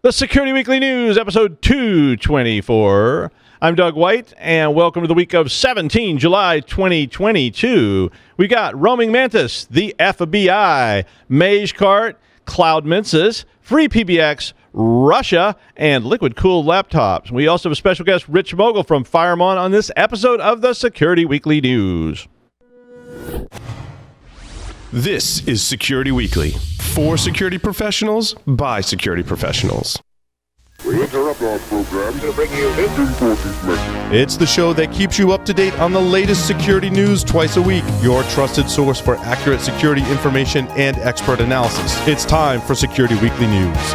The Security Weekly News, episode 224. I'm Doug White, and welcome to the week of 17 July 2022. We got Roaming Mantis, the FBI, MageCart, CloudMensis, FreePBX, Russia, and liquid-cooled laptops. We also have a special guest, Rich Mogull from Firemon, on this episode of the Security Weekly News. This is Security Weekly, for security professionals, by security professionals. We interrupt our program to bring you this important message. It's the show that keeps you up to date on the latest security news twice a week, your trusted source for accurate security information and expert analysis. It's time for Security Weekly News.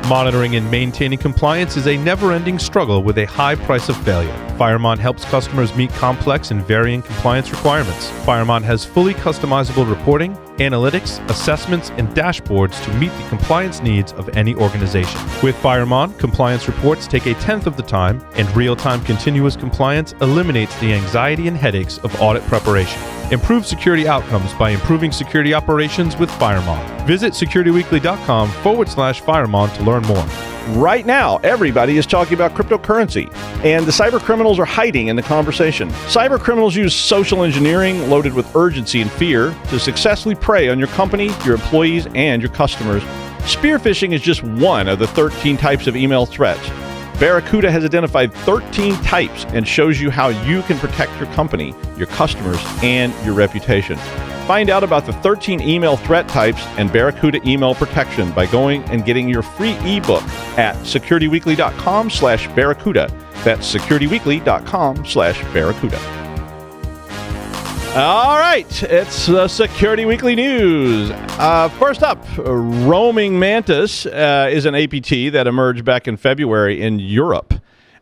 Monitoring and maintaining compliance is a never-ending struggle with a high price of failure. Firemon helps customers meet complex and varying compliance requirements. Firemon has fully customizable reporting, analytics, assessments, and dashboards to meet the compliance needs of any organization. With Firemon, compliance reports take a tenth of the time, and real-time continuous compliance eliminates the anxiety and headaches of audit preparation. Improve security outcomes by improving security operations with Firemon. Visit securityweekly.com/Firemon to learn more. Right now, everybody is talking about cryptocurrency, and the cyber criminals are hiding in the conversation. Cyber criminals use social engineering loaded with urgency and fear to successfully prey on your company, your employees, and your customers. Spear phishing is just one of the 13 types of email threats. Barracuda has identified 13 types and shows you how you can protect your company, your customers, and your reputation. Find out about the 13 email threat types and Barracuda email protection by going and getting your free ebook at securityweekly.com/Barracuda. That's securityweekly.com/Barracuda. All right, it's the Security Weekly News. First up, Roaming Mantis is an APT that emerged back in February in Europe.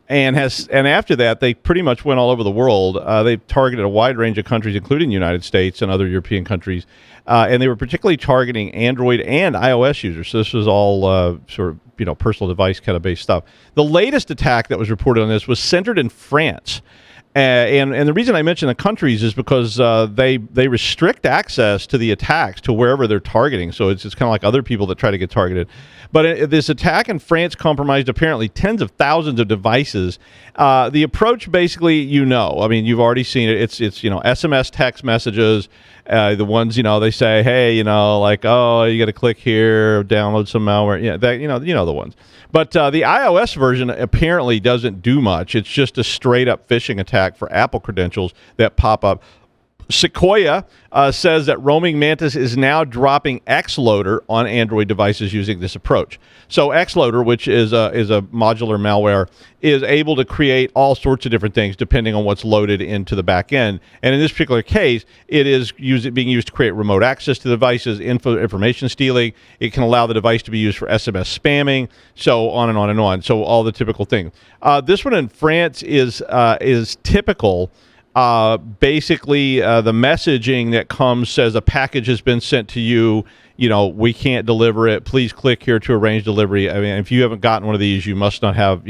And after that, they pretty much went all over the world. They targeted a wide range of countries, including the United States and other European countries. And they were particularly targeting Android and iOS users. So this was all sort of personal device kind of based stuff. The latest attack that was reported on this was centered in France. And the reason I mention the countries is because they restrict access to the attacks to wherever they're targeting. So it's kind of like other people that try to get targeted. But this attack in France compromised apparently tens of thousands of devices. The approach basically, you've already seen it. It's SMS text messages. The ones, they say, hey, you got to click here, download some malware. Yeah, that, the ones. But the iOS version apparently doesn't do much. It's just a straight-up phishing attack for Apple credentials that pop up. Sequoia says that Roaming Mantis is now dropping Xloader on Android devices using this approach. So Xloader, which is a modular malware, is able to create all sorts of different things depending on what's loaded into the back end. And in this particular case, it is being used to create remote access to devices, information stealing. It can allow the device to be used for SMS spamming, so on and on and on. So all the typical things. This one in France is typical. Basically, the messaging that comes says a package has been sent to you. We can't deliver it. Please click here to arrange delivery. I mean, if you haven't gotten one of these, you must not have,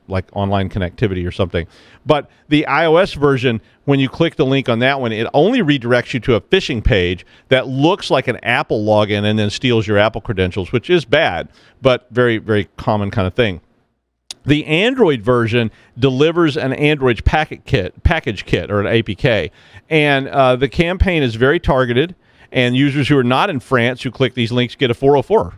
like online connectivity or something. But the iOS version, when you click the link on that one, it only redirects you to a phishing page that looks like an Apple login and then steals your Apple credentials, which is bad, but very, very common kind of thing. The Android version delivers an Android package kit, or an APK. And the campaign is very targeted, and users who are not in France who click these links get a 404.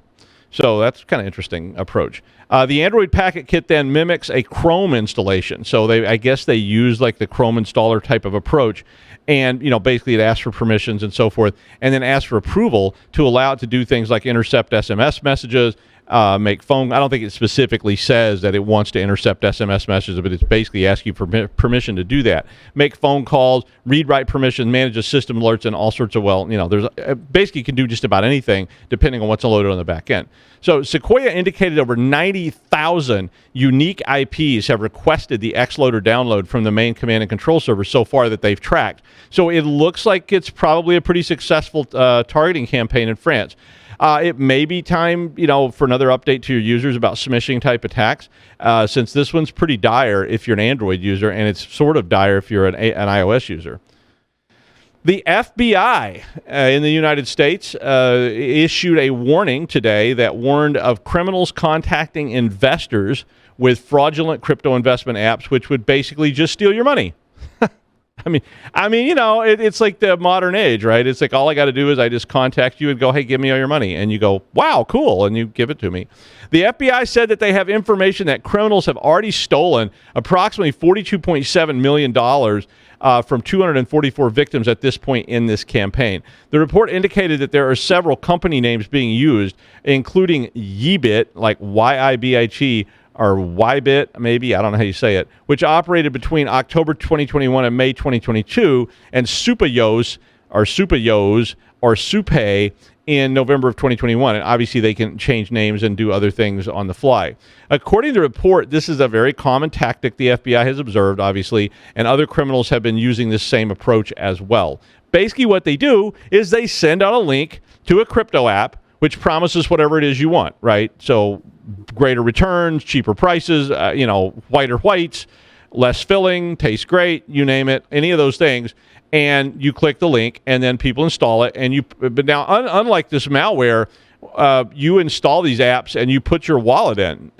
So that's kind of interesting approach. The Android packet kit then mimics a Chrome installation. So I guess they use like the Chrome installer type of approach. And, basically it asks for permissions and so forth, and then asks for approval to allow it to do things like intercept SMS messages, make phone. I don't think it specifically says that it wants to intercept SMS messages, but it's basically asking for permission to do that. Make phone calls, read-write permission, manage the system alerts, and all sorts of, there's basically can do just about anything depending on what's loaded on the back end. So Sequoia indicated over 90,000 unique IPs have requested the Xloader download from the main command and control server so far that they've tracked. So it looks like it's probably a pretty successful targeting campaign in France. It may be time, for another update to your users about smishing type attacks, since this one's pretty dire if you're an Android user, and it's sort of dire if you're an iOS user. The FBI in the United States issued a warning today that warned of criminals contacting investors with fraudulent crypto investment apps, which would basically just steal your money. I mean, it's like the modern age, right? It's like all I got to do is I just contact you and go, hey, give me all your money. And you go, wow, cool. And you give it to me. The FBI said that they have information that criminals have already stolen approximately $42.7 million from 244 victims at this point in this campaign. The report indicated that there are several company names being used, including Yeebit, like YIBIT, or Ybit, maybe, I don't know how you say it, which operated between October 2021 and May 2022, and Supayos, or Supay in November of 2021. And obviously they can change names and do other things on the fly. According to the report, this is a very common tactic the FBI has observed, obviously, and other criminals have been using this same approach as well. Basically what they do is they send out a link to a crypto app which promises whatever it is you want, right? So greater returns, cheaper prices, whiter whites, less filling, tastes great, you name it, any of those things. And you click the link, and then people install it. But now, unlike this malware, you install these apps and you put your wallet in,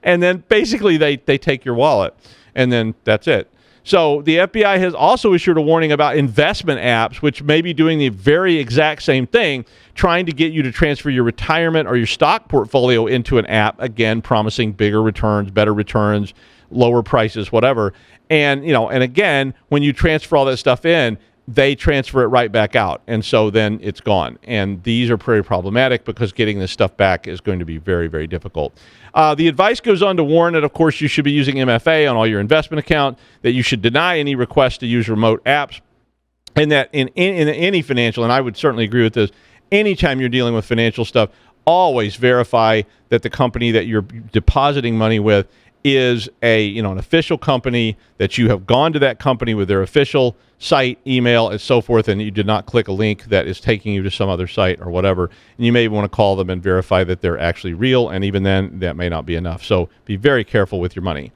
and then basically they take your wallet, and then that's it. So the FBI has also issued a warning about investment apps, which may be doing the very exact same thing, trying to get you to transfer your retirement or your stock portfolio into an app, again, promising bigger returns, better returns, lower prices, whatever. And, and again, when you transfer all that stuff in, they transfer it right back out. And so then it's gone. And these are pretty problematic because getting this stuff back is going to be very, very difficult. The advice goes on to warn that, of course, you should be using MFA on all your investment account, that you should deny any request to use remote apps, and that in any financial, and I would certainly agree with this, anytime you're dealing with financial stuff, always verify that the company that you're depositing money with is an official company, that you have gone to that company with their official site, email, and so forth, and you did not click a link that is taking you to some other site or whatever. And you may want to call them and verify that they're actually real, and even then, that may not be enough. So be very careful with your money.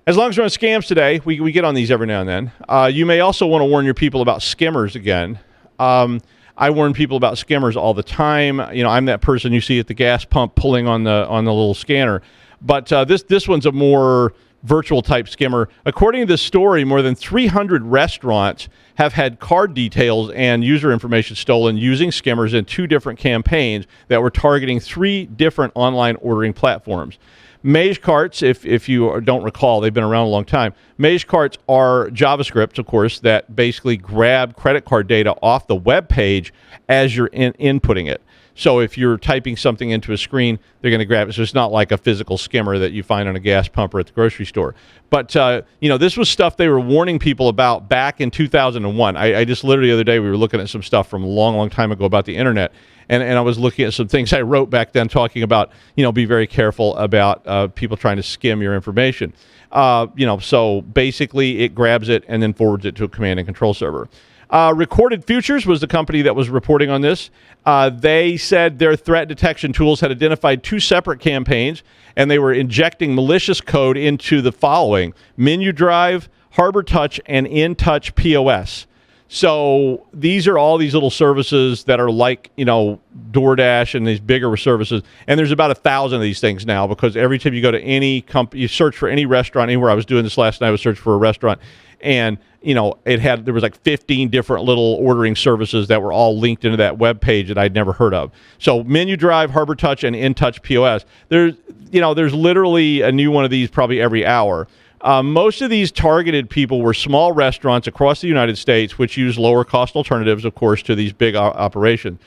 As long as we're on scams today, we get on these every now and then. You may also want to warn your people about skimmers again. I warn people about skimmers all the time. I'm that person you see at the gas pump pulling on the little scanner. But this one's a more virtual type skimmer. According to this story, more than 300 restaurants have had card details and user information stolen using skimmers in 2 different campaigns that were targeting 3 different online ordering platforms. MageCarts, if you don't recall, they've been around a long time. MageCarts are JavaScript, of course, that basically grab credit card data off the web page as you're inputting it. So if you're typing something into a screen, they're going to grab it. So it's not like a physical skimmer that you find on a gas pump or at the grocery store. But, this was stuff they were warning people about back in 2001. I just literally the other day, we were looking at some stuff from a long, long time ago about the internet. And I was looking at some things I wrote back then talking about, be very careful about people trying to skim your information. So basically it grabs it and then forwards it to a command and control server. Recorded Futures was the company that was reporting on this. They said their threat detection tools had identified 2 separate campaigns, and they were injecting malicious code into the following: Menu Drive, Harbor Touch, and InTouch POS. So these are all these little services that are like, DoorDash and these bigger services. And there's about 1,000 of these things now, because every time you go to any company, you search for any restaurant, anywhere. I was doing this last night, I was searching for a restaurant, and there was like 15 different little ordering services that were all linked into that web page that I'd never heard of. So Menu Drive, Harbor Touch, and InTouch POS. There's literally a new one of these probably every hour. Most of these targeted people were small restaurants across the United States, which use lower cost alternatives, of course, to these big operations.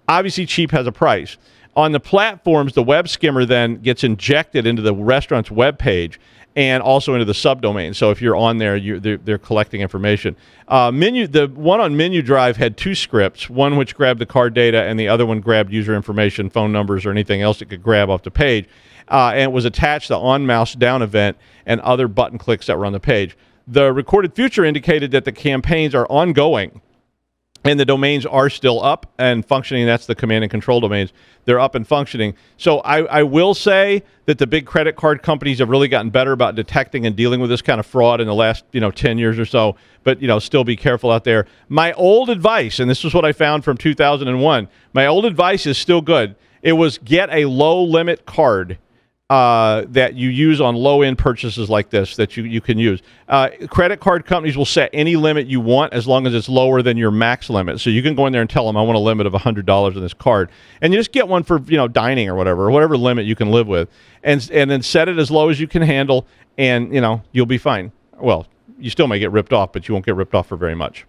Obviously, cheap has a price. On the platforms, the web skimmer then gets injected into the restaurant's web page and also into the subdomain. So if you're on there, they're collecting information. The one on Menu Drive had 2 scripts, one which grabbed the card data and the other one grabbed user information, phone numbers, or anything else it could grab off the page. And it was attached to the on-mouse down event and other button clicks that were on the page. The Recorded Future indicated that the campaigns are ongoing, And the domains are still up and functioning. That's the command and control domains. They're up and functioning. So I will say that the big credit card companies have really gotten better about detecting and dealing with this kind of fraud in the last 10 years or so. But still be careful out there. My old advice, and this is what I found from 2001. My old advice is still good. It was get a low limit card that you use on low-end purchases like this that you can use. Credit card companies will set any limit you want as long as it's lower than your max limit. So you can go in there and tell them, I want a limit of $100 on this card. And you just get one for dining or whatever limit you can live with. And then set it as low as you can handle, and you'll be fine. Well, you still may get ripped off, but you won't get ripped off for very much.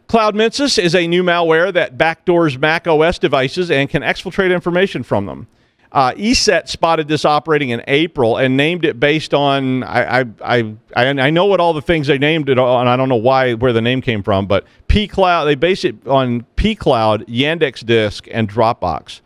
CloudMensis is a new malware that backdoors Mac OS devices and can exfiltrate information from them. ESET spotted this operating in April and named it based on I know what all the things they named it on. I don't know where the name came from, but pCloud. They base it on pCloud, Yandex Disk, and Dropbox.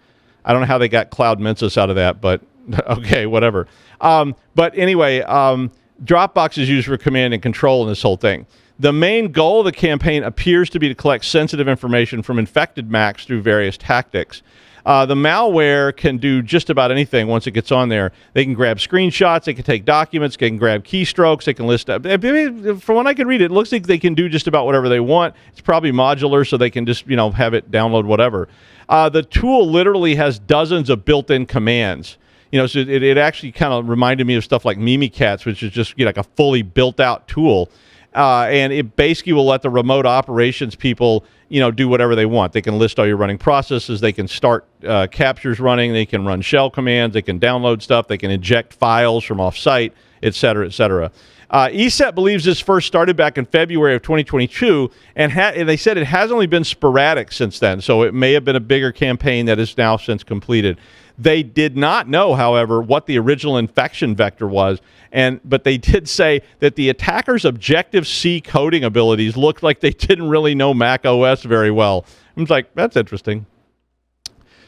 I don't know how they got CloudMensis out of that, but okay, whatever. But anyway, Dropbox is used for command and control in this whole thing. The main goal of the campaign appears to be to collect sensitive information from infected Macs through various tactics. The malware can do just about anything once it gets on there. They can grab screenshots, they can take documents, they can grab keystrokes, they can list up. From what I can read, it looks like they can do just about whatever they want. It's probably modular, so they can just have it download whatever. The tool literally has dozens of built-in commands. So it actually kind of reminded me of stuff like Mimikatz, which is just like a fully built-out tool. And it basically will let the remote operations people, do whatever they want. They can list all your running processes. They can start captures running. They can run shell commands. They can download stuff. They can inject files from off-site, et cetera, et cetera. ESET believes this first started back in February of 2022, and they said it has only been sporadic since then, so it may have been a bigger campaign that is now since completed. They did not know, however, what the original infection vector was, but they did say that the attackers' Objective-C coding abilities looked like they didn't really know Mac OS very well. I was like, that's interesting.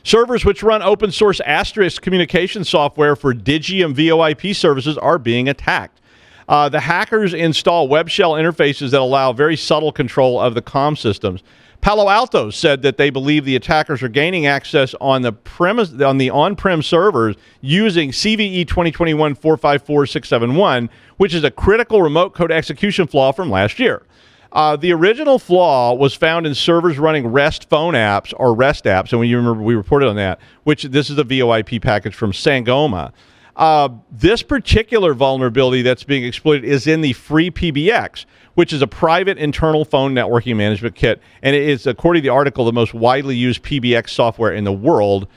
Servers which run open-source Asterisk communication software for Digium VoIP services are being attacked. The hackers install web shell interfaces that allow very subtle control of the comm systems. Palo Alto said that they believe the attackers are gaining access on the on-prem servers using CVE 2021-454-671, which is a critical remote code execution flaw from last year. The original flaw was found in servers running REST phone apps or REST apps, and when you remember we reported on that, which this is a VoIP package from Sangoma. This particular vulnerability that's being exploited is in the FreePBX, which is a private internal phone networking management kit, and it is, according to the article, the most widely used PBX software in the world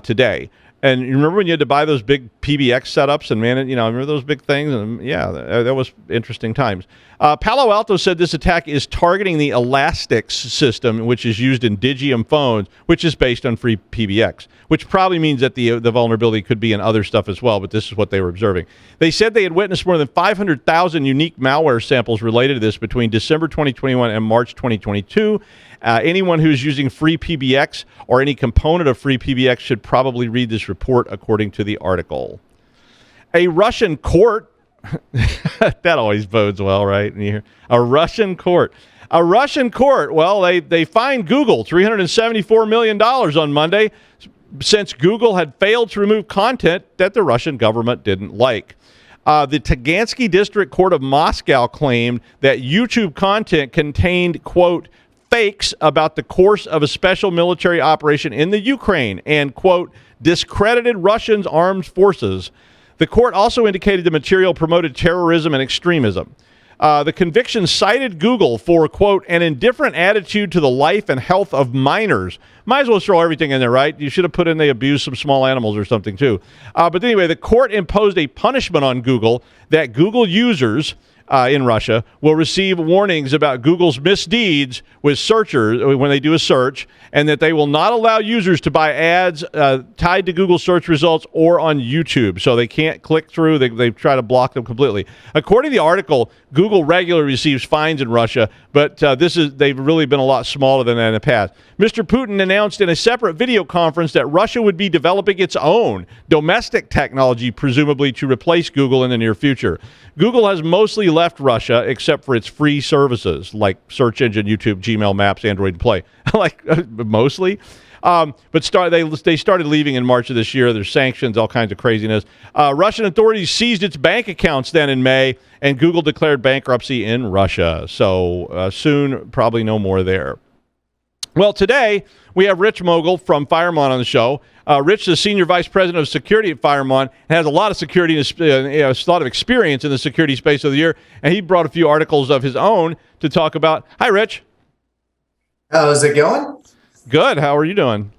today. And you remember when you had to buy those big PBX setups and man it, remember those big things? And yeah, that was interesting times. Palo Alto said this attack is targeting the Elastics system, which is used in Digium phones, which is based on FreePBX, which probably means that the vulnerability could be in other stuff as well, but this is what they were observing. They said they had witnessed more than 500,000 unique malware samples related to this between December 2021 and March 2022. Anyone who is using FreePBX or any component of FreePBX should probably read this report, according to the article. A Russian court, that always bodes well, right? A Russian court. Well, they fined Google $374 million on Monday since Google had failed to remove content that the Russian government didn't like. The Tagansky District Court of Moscow claimed that YouTube content contained, quote, fakes about the course of a special military operation in the Ukraine and, quote, discredited Russian armed forces. The court also indicated the material promoted terrorism and extremism. The conviction cited Google for, quote, an indifferent attitude to the life and health of minors. Might as well throw everything in there, right? You should have put in they abused some small animals or something, too. But anyway, the court imposed a punishment on Google that Google users in Russia will receive warnings about Google's misdeeds with searchers when they do a search, and that they will not allow users to buy ads tied to Google search results or on YouTube. So they can't click through. They try to block them completely. According to the article, Google regularly receives fines in Russia, but they've really been a lot smaller than that in the past. Mr. Putin announced in a separate video conference that Russia would be developing its own domestic technology, presumably to replace Google in the near future. Google has mostly left Russia except for its free services like search engine, YouTube, Gmail, Maps, Android Play, like mostly. But they started leaving in March of this year. There's sanctions, all kinds of craziness. Russian authorities seized its bank accounts then in May, and Google declared bankruptcy in Russia. So soon, probably no more there. Well, today we have Rich Mogull from Firemon on the show. Rich is Senior Vice President of Security at Firemon and has a lot of security, a lot of experience in the security space of the year. And he brought a few articles of his own to talk about. Hi, Rich. How's it going? Good. How are you doing?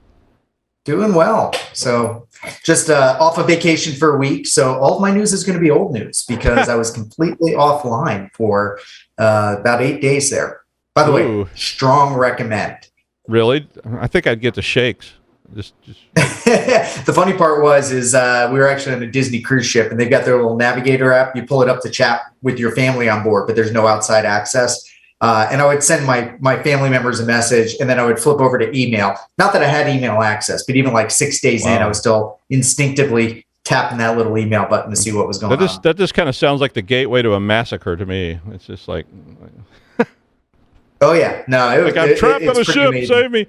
Doing well. So just off a vacation for a week. So all of my news is going to be old news because I was completely offline for about 8 days there. By the way, strong recommend. Really? I think I'd get the shakes. Just. The funny part is we were actually on a Disney cruise ship, and they've got their little navigator app. You pull it up to chat with your family on board, but there's no outside access. And I would send my family members a message, and then I would flip over to email. Not that I had email access, but even like 6 days in, I was still instinctively tapping that little email button to see what was going on. That just kind of sounds like the gateway to a massacre to me. It's just like... Oh yeah, no, I'm trapped on a ship. Amazing. Save me!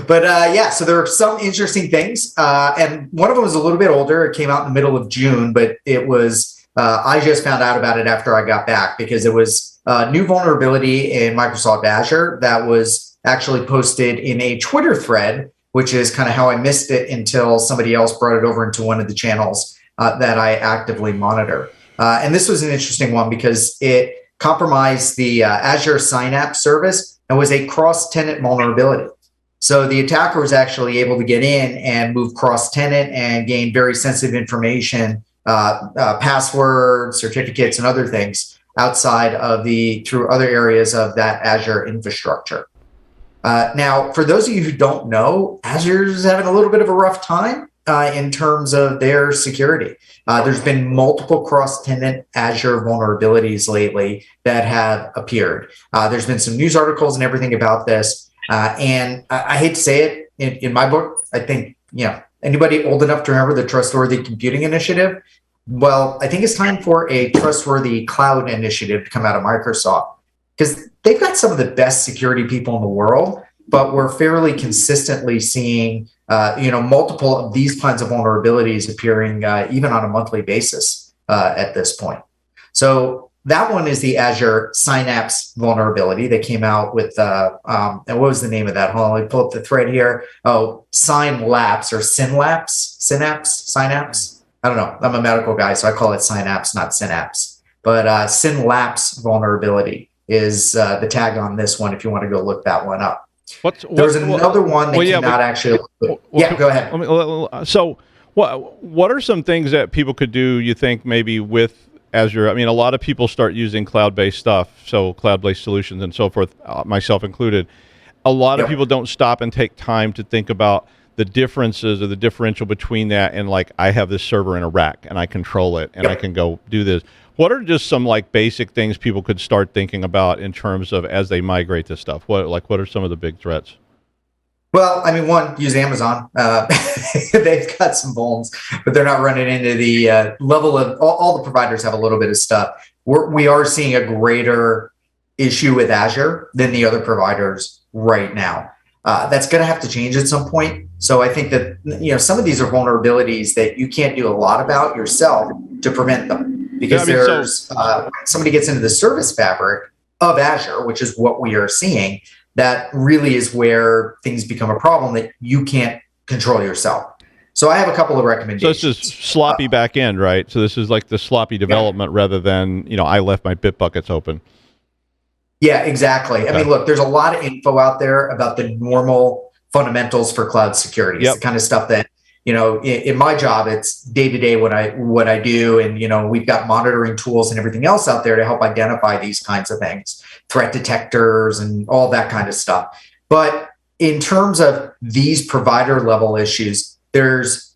But so there are some interesting things, and one of them was a little bit older. It came out in the middle of June, but it was I just found out about it after I got back because it was a new vulnerability in Microsoft Azure that was actually posted in a Twitter thread, which is kind of how I missed it until somebody else brought it over into one of the channels that I actively monitor. And this was an interesting one because it compromised the Azure Synapse service and was a cross-tenant vulnerability. So the attacker was actually able to get in and move cross-tenant and gain very sensitive information, passwords, certificates, and other things outside of through other areas of that Azure infrastructure. Now, for those of you who don't know, Azure's having a little bit of a rough time in terms of their security. There's been multiple cross-tenant Azure vulnerabilities lately that have appeared. There's been some news articles and everything about this. And I hate to say it, in my book, I think, anybody old enough to remember the Trustworthy Computing Initiative? Well, I think it's time for a Trustworthy Cloud Initiative to come out of Microsoft because they've got some of the best security people in the world, but we're fairly consistently seeing multiple of these kinds of vulnerabilities appearing even on a monthly basis at this point. So that one is the Azure Synapse vulnerability that came out with, and what was the name of that? Hold on, let me pull up the thread here. Oh, Synapse or Synapse. I don't know. I'm a medical guy, so I call it Synapse, not Synapse. But Synapse vulnerability is the tag on this one if you want to go look that one up. There's another one that came out actually. Go ahead. So what are some things that people could do, you think, maybe with Azure? I mean, a lot of people start using cloud-based stuff, so cloud-based solutions and so forth, myself included. A lot of people don't stop and take time to think about the differences or the differential between that and like I have this server in a rack and I control it and I can go do this. What are just some like basic things people could start thinking about in terms of as they migrate this stuff? What are some of the big threats? Well, I mean, one, use Amazon. They've got some vulns, but they're not running into the level of all the providers have a little bit of stuff. We are seeing a greater issue with Azure than the other providers right now. That's going to have to change at some point. So I think that some of these are vulnerabilities that you can't do a lot about yourself to prevent them. Because somebody gets into the service fabric of Azure, which is what we are seeing, that really is where things become a problem that you can't control yourself. So I have a couple of recommendations. So this is sloppy back end, right? So this is like the sloppy development rather than, I left my Bitbuckets open. Yeah, exactly. Okay. I mean, look, there's a lot of info out there about the normal fundamentals for cloud security. It's the kind of stuff that, in my job, it's day to day what I do. And, we've got monitoring tools and everything else out there to help identify these kinds of things, threat detectors and all that kind of stuff. But in terms of these provider level issues, there's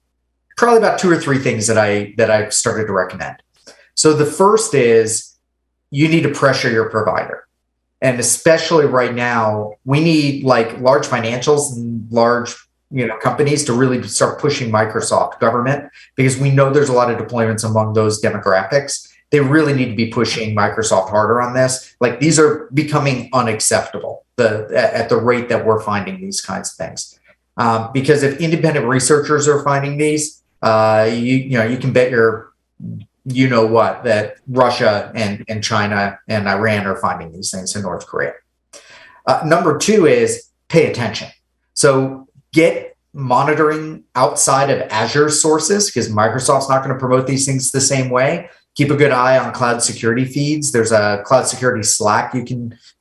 probably about 2 or 3 things that I've started to recommend. So the first is you need to pressure your provider. And especially right now, we need like large financials and large companies to really start pushing Microsoft government, because we know there's a lot of deployments among those demographics they really need to be pushing Microsoft harder on this. Like, these are becoming unacceptable at the rate that we're finding these kinds of things. Because if independent researchers are finding these, you can bet that Russia and China and Iran are finding these things in North Korea. Number two is pay attention. So get monitoring outside of Azure sources, because Microsoft's not going to promote these things the same way. Keep a good eye on cloud security feeds. There's a cloud security Slack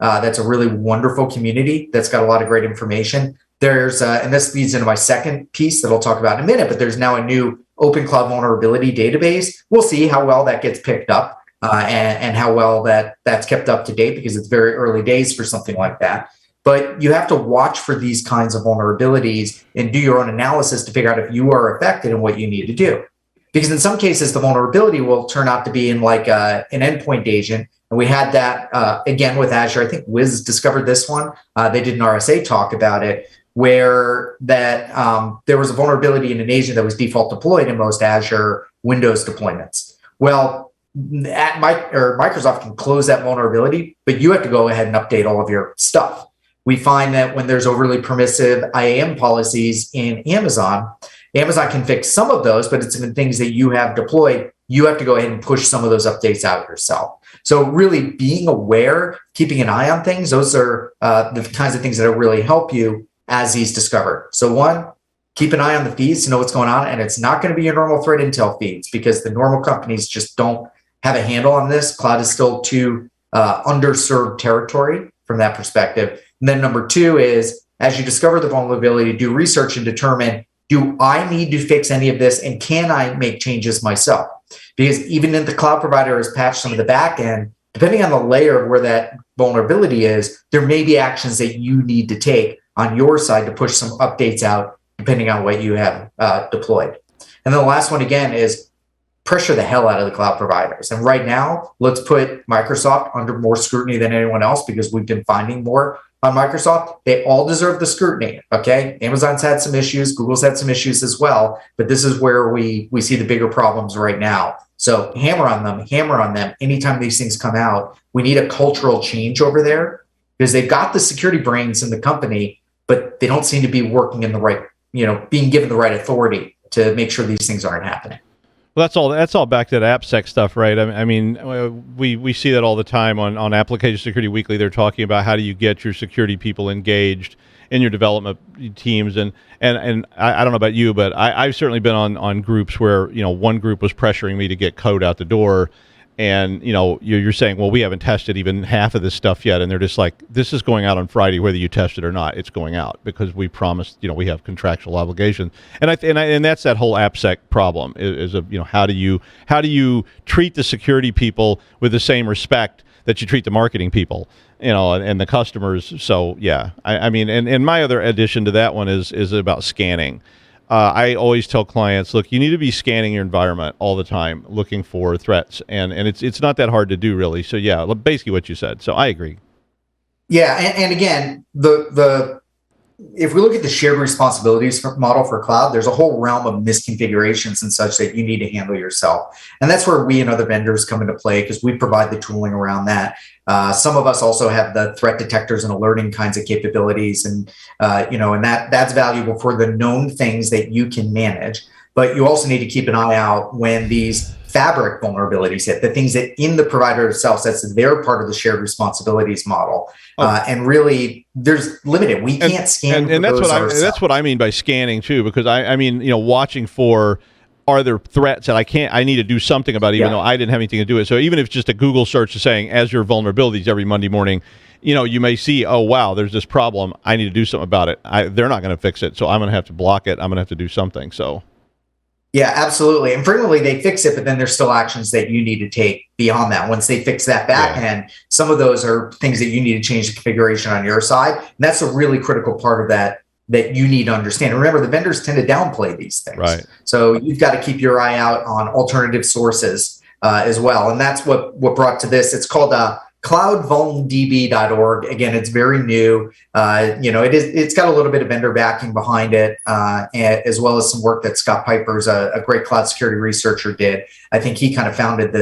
that's a really wonderful community that's got a lot of great information. There's, and this leads into my second piece that I'll talk about in a minute, but there's now a new open cloud vulnerability database. We'll see how well that gets picked up and how well that's kept up to date, because it's very early days for something like that. But you have to watch for these kinds of vulnerabilities and do your own analysis to figure out if you are affected and what you need to do. Because in some cases, the vulnerability will turn out to be in like an endpoint agent. And we had that again with Azure. I think Wiz discovered this one. They did an RSA talk about it, where that there was a vulnerability in an agent that was default deployed in most Azure Windows deployments. Well, Microsoft can close that vulnerability, but you have to go ahead and update all of your stuff. We find that when there's overly permissive IAM policies in Amazon can fix some of those, but it's in things that you have deployed, you have to go ahead and push some of those updates out yourself. So really being aware, keeping an eye on things, those are the kinds of things that will really help you as these discovered. So one, keep an eye on the feeds to know what's going on. And it's not going to be your normal threat intel feeds, because the normal companies just don't have a handle on this. Cloud is still too underserved territory from that perspective. And then number two is, as you discover the vulnerability, do research and determine, do I need to fix any of this, and can I make changes myself? Because even if the cloud provider has patched some of the back end, depending on the layer of where that vulnerability is, there may be actions that you need to take on your side to push some updates out, depending on what you have deployed. And then the last one, again, is pressure the hell out of the cloud providers. And right now, let's put Microsoft under more scrutiny than anyone else, because we've been finding more on Microsoft. They all deserve the scrutiny, okay? Amazon's had some issues, Google's had some issues as well, but this is where we see the bigger problems right now. So hammer on them anytime these things come out. We need a cultural change over there, because they've got the security brains in the company, but they don't seem to be working in the right, being given the right authority to make sure these things aren't happening. Well, that's all back to that AppSec stuff, right? I mean, we see that all the time on Application Security Weekly. They're talking about how do you get your security people engaged in your development teams, and I don't know about you, but I've certainly been on groups where one group was pressuring me to get code out the door, and you're saying, well, we haven't tested even half of this stuff yet, and they're just like, this is going out on Friday whether you test it or not. It's going out because we promised, we have contractual obligations, and that's that whole AppSec problem is how do you treat the security people with the same respect that you treat the marketing people, and the customers. So yeah, I mean, and my other addition to that one is about scanning. I always tell clients, look, you need to be scanning your environment all the time, looking for threats, and it's not that hard to do, really. So yeah, basically what you said. So I agree. Yeah, and again, if we look at the shared responsibilities model for cloud, there's a whole realm of misconfigurations and such that you need to handle yourself. And that's where we and other vendors come into play, because we provide the tooling around that. Some of us also have the threat detectors and alerting kinds of capabilities. And, and that's valuable for the known things that you can manage. But you also need to keep an eye out when these fabric vulnerabilities hit, the things that in the provider itself, that's their part of the shared responsibilities model. And really, there's limited. We can't scan. And that's what I mean by scanning too, because I mean, watching for, are there threats that I need to do something about, even though I didn't have anything to do with it. So even if it's just a Google search is saying Azure vulnerabilities every Monday morning, you may see, oh, wow, there's this problem. I need to do something about it. They're not going to fix it. So I'm going to have to block it. I'm going to have to do something. So. Yeah, absolutely. And frequently they fix it, but then there's still actions that you need to take beyond that. Once they fix that back end, some of those are things that you need to change the configuration on your side. And that's a really critical part of that you need to understand. Remember, the vendors tend to downplay these things. Right. So you've got to keep your eye out on alternative sources as well. And that's what brought to this. It's called cloudvulndb.org. Again, it's very new. It's got a little bit of vendor backing behind it, as well as some work that Scott Piper's a great cloud security researcher did. I think he kind of founded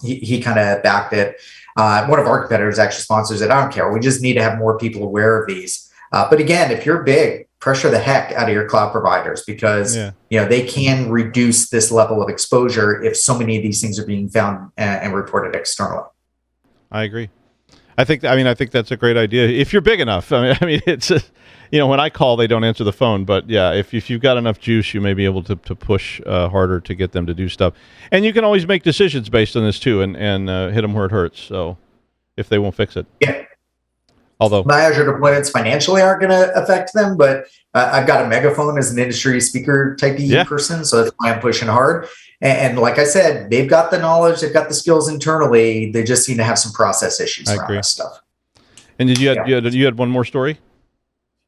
he kind of backed it. One of our competitors actually sponsors it. I don't care. We just need to have more people aware of these. But again, if you're big, pressure the heck out of your cloud providers, because they can reduce this level of exposure if so many of these things are being found and reported externally. I agree. I think that's a great idea if you're big enough. I mean, it's when I call, they don't answer the phone. But yeah, if you've got enough juice, you may be able to push harder to get them to do stuff. And you can always make decisions based on this too, and hit them where it hurts. So if they won't fix it, Although my Azure deployments financially aren't going to affect them, but I've got a megaphone as an industry speaker type person, so that's why I'm pushing hard. And like I said, they've got the knowledge, they've got the skills internally. They just seem to have some process issues around this stuff. And did you had one more story?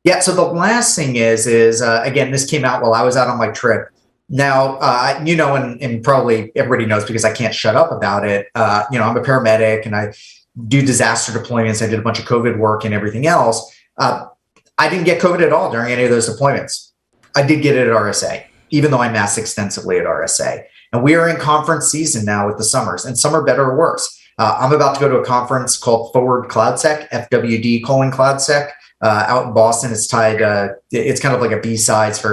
Yeah. So the last thing is again, this came out while I was out on my trip. Now, and probably everybody knows because I can't shut up about it. I'm a paramedic and I do disaster deployments. I did a bunch of COVID work and everything else. I didn't get COVID at all during any of those deployments. I did get it at RSA, even though I masked extensively at RSA. And we are in conference season now with the summers, and some are better or worse. I'm about to go to a conference called Forward CloudSec, FWD:CloudSec, out in Boston. It's tied, it's kind of like a B-sides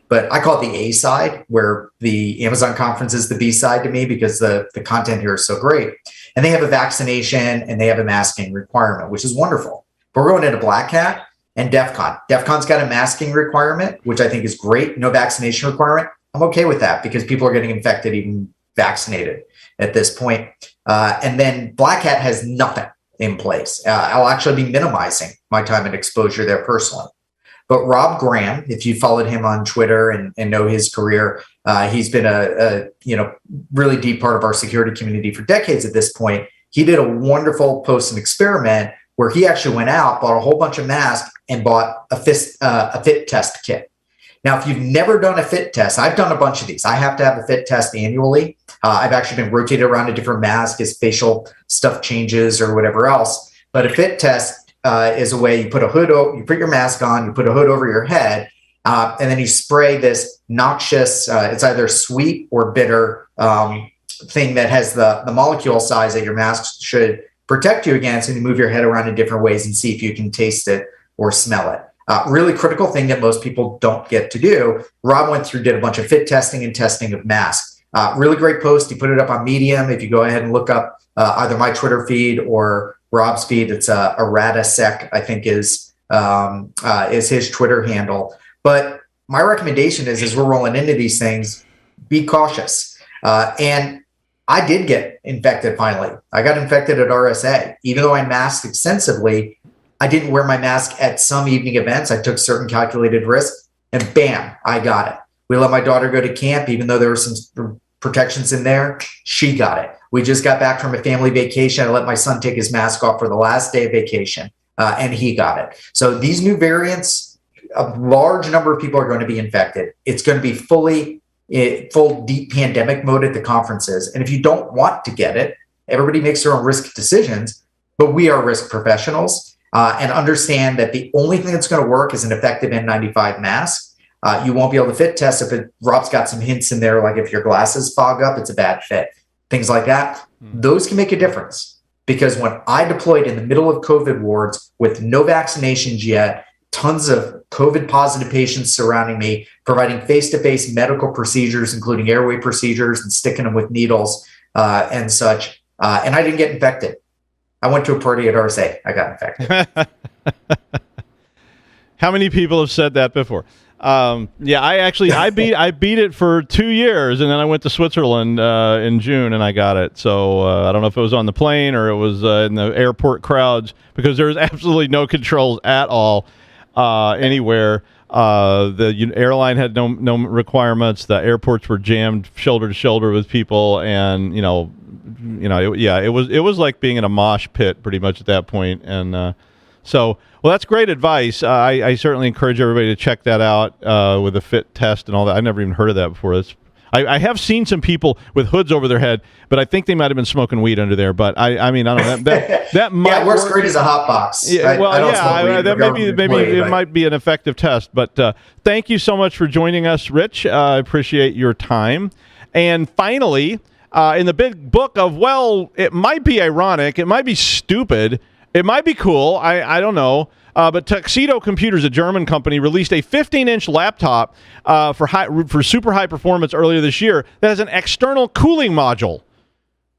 but I call it the A side, where the Amazon conference is the B side to me because the content here is so great. And they have a vaccination and they have a masking requirement, which is wonderful. But we're going into Black Hat and DEF CON. DEF CON's got a masking requirement, which I think is great. No vaccination requirement. I'm okay with that because people are getting infected, even vaccinated at this point. And then Black Hat has nothing in place. I'll actually be minimizing my time and exposure there personally. But Rob Graham, if you followed him on Twitter and know his career, he's been a really deep part of our security community for decades at this point. He did a wonderful post and experiment where he actually went out, bought a whole bunch of masks, and bought a fit test kit. Now, if you've never done a fit test, I've done a bunch of these. I have to have a fit test annually. I've actually been rotated around a different mask as facial stuff changes or whatever else. But a fit test is a way you put you put your mask on, you put a hood over your head, and then you spray this noxious, it's either sweet or bitter thing that has the molecule size that your mask should protect you against, and you move your head around in different ways and see if you can taste it or smell it. Really critical thing that most people don't get to do. Rob went through, did a bunch of fit testing and testing of masks. Really great post. He put it up on Medium. If you go ahead and look up either my Twitter feed or Rob's feed, it's ArataSec, I think is his Twitter handle. But my recommendation is, as we're rolling into these things, be cautious. And I did get infected finally. I got infected at RSA. Even though I masked extensively, I didn't wear my mask at some evening events. I took certain calculated risks, and bam, I got it. We let my daughter go to camp, even though there were some protections in there. She got it. We just got back from a family vacation. I let my son take his mask off for the last day of vacation, and he got it. So these new variants, a large number of people are going to be infected. It's going to be full deep pandemic mode at the conferences. And if you don't want to get it, everybody makes their own risk decisions, but we are risk professionals. And understand that the only thing that's going to work is an effective N95 mask. You won't be able to fit test if Rob's got some hints in there, like if your glasses fog up, it's a bad fit. Things like that. Those can make a difference, because when I deployed in the middle of COVID wards with no vaccinations yet, tons of COVID positive patients surrounding me, providing face-to-face medical procedures, including airway procedures and sticking them with needles and such. And I didn't get infected. I went to a party at RSA. I got infected. How many people have said that before? I beat it for 2 years, and then I went to Switzerland in June, and I got it. So I don't know if it was on the plane or it was in the airport crowds, because there was absolutely no controls at all anywhere. The airline had no requirements. The airports were jammed shoulder to shoulder with people, and it was like being in a mosh pit pretty much at that point. And well, that's great advice. I certainly encourage everybody to check that out with a fit test and all that. I've never even heard of that before. I have seen some people with hoods over their head, but I think they might have been smoking weed under there. But I mean, I don't know. That might yeah, it works work. great as a hot box. Yeah, that maybe employee, it might be an effective test. But thank you so much for joining us, Rich. I appreciate your time. And finally, in the big book of, well, it might be ironic, it might be stupid, it might be cool, I don't know, but Tuxedo Computers, a German company, released a 15-inch laptop for super high performance earlier this year that has an external cooling module.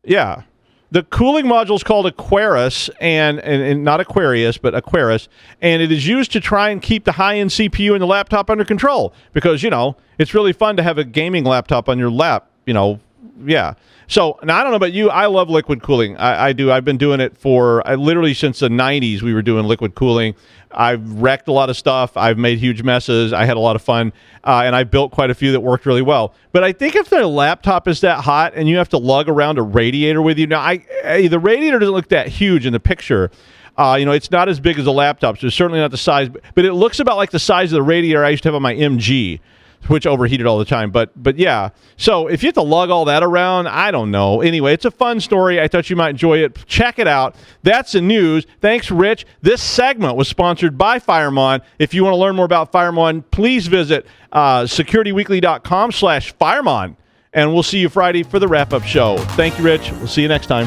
Yeah. The cooling module is called Aquarius, and not Aquarius, but Aquarius, and it is used to try and keep the high-end CPU in the laptop under control because, it's really fun to have a gaming laptop on your lap, yeah. So, now I don't know about you, I love liquid cooling. I do. I've been doing it literally since the 90s we were doing liquid cooling. I've wrecked a lot of stuff. I've made huge messes. I had a lot of fun, and I built quite a few that worked really well. But I think if the laptop is that hot and you have to lug around a radiator with you, now the radiator doesn't look that huge in the picture. It's not as big as a laptop, so it's certainly not the size, but it looks about like the size of the radiator I used to have on my MG, which overheated all the time. But yeah, so if you have to lug all that around, I don't know. Anyway, it's a fun story. I thought you might enjoy it. Check it out. That's the news. Thanks, Rich. This segment was sponsored by Firemon. If you want to learn more about Firemon, please visit securityweekly.com/Firemon. And we'll see you Friday for the wrap-up show. Thank you, Rich. We'll see you next time.